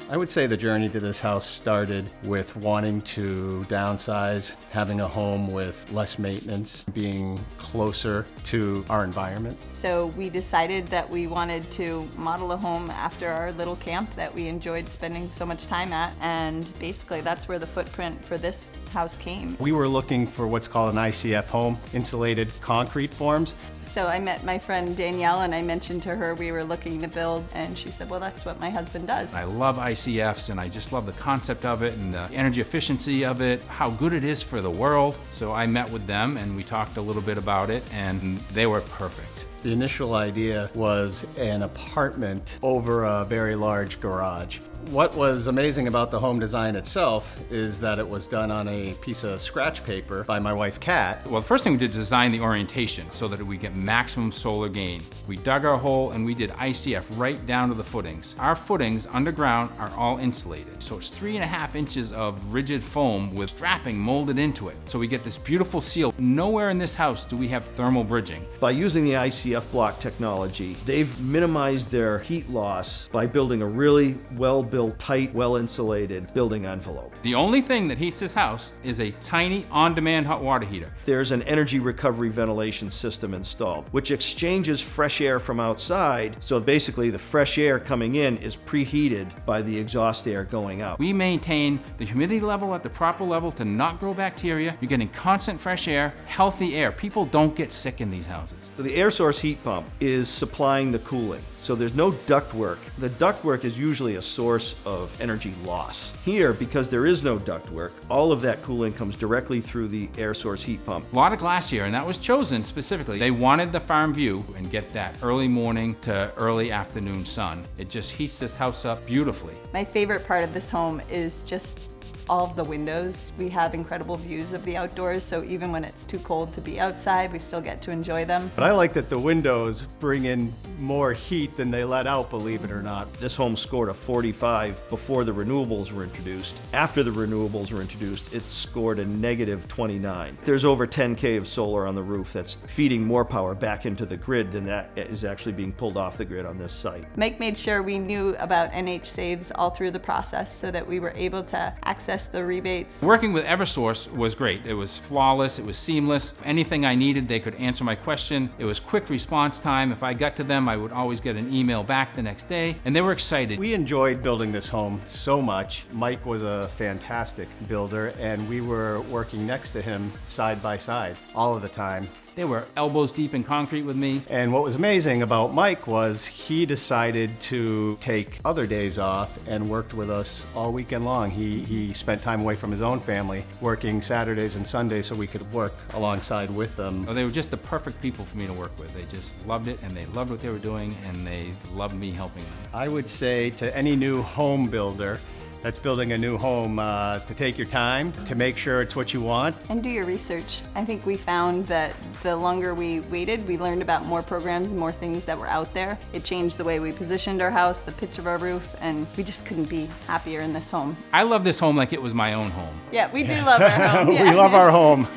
I would say the journey to this house started with wanting to downsize, having a home with less maintenance, being closer to our environment. So we decided that we wanted to model a home after our little camp that we enjoyed spending so much time at, and basically that's where the footprint for this house came. We were looking for what's called an ICF home, insulated concrete forms. So I met my friend Danielle and I mentioned to her we were looking to build, and she said, well, that's what my husband does. I love ICFs and I just love the concept of it and the energy efficiency of it, how good it is for the world. So I met with them and we talked a little bit about it, and they were perfect. The initial idea was an apartment over a very large garage. What was amazing about the home design itself is that it was done on a piece of scratch paper by my wife, Kat. Well, the first thing we did was design the orientation so that we get maximum solar gain. We dug our hole and we did ICF right down to the footings. Our footings underground are all insulated. So it's 3.5 inches of rigid foam with strapping molded into it. So we get this beautiful seal. Nowhere in this house do we have thermal bridging. By using the ICF block technology, they've minimized their heat loss by building a really well-built, tight, well-insulated building envelope. The only thing that heats this house is a tiny on-demand hot water heater. There's an energy recovery ventilation system installed, which exchanges fresh air from outside, so basically the fresh air coming in is preheated by the exhaust air going out. We maintain the humidity level at the proper level to not grow bacteria. You're getting constant fresh air, healthy air. People don't get sick in these houses. So the Eversource heat pump is supplying the cooling, so there's no ductwork. The ductwork is usually a source of energy loss. Here, because there is no ductwork, all of that cooling comes directly through the Eversource heat pump. A lot of glass here, and that was chosen specifically. They wanted the farm view and get that early morning to early afternoon sun. It just heats this house up beautifully. My favorite part of this home is just all of the windows. We have incredible views of the outdoors, so even when it's too cold to be outside, we still get to enjoy them. But I like that the windows bring in more heat than they let out, believe it or not. This home scored a 45 before the renewables were introduced. After the renewables were introduced, it scored a negative 29. There's over 10K of solar on the roof that's feeding more power back into the grid than that is actually being pulled off the grid on this site. Mike made sure we knew about NH Saves all through the process so that we were able to access the rebates. Working with Eversource was great. It was flawless, it was seamless. Anything I needed, they could answer my question. It was quick response time. If I got to them, I would always get an email back the next day, and they were excited. We enjoyed building this home so much. Mike was a fantastic builder, and we were working next to him side by side all of the time. They were elbows deep in concrete with me. And what was amazing about Mike was he decided to take other days off and worked with us all weekend long. He spent time away from his own family, working Saturdays and Sundays so we could work alongside with them. They were just the perfect people for me to work with. They just loved it, and they loved what they were doing, and they loved me helping them. I would say to any new home builder that's building a new home to take your time, to make sure it's what you want. And do your research. I think we found that the longer we waited, we learned about more programs, more things that were out there. It changed the way we positioned our house, the pitch of our roof, and we just couldn't be happier in this home. I love this home like it was my own home. Yeah, we do love our home. We Yeah. love our home.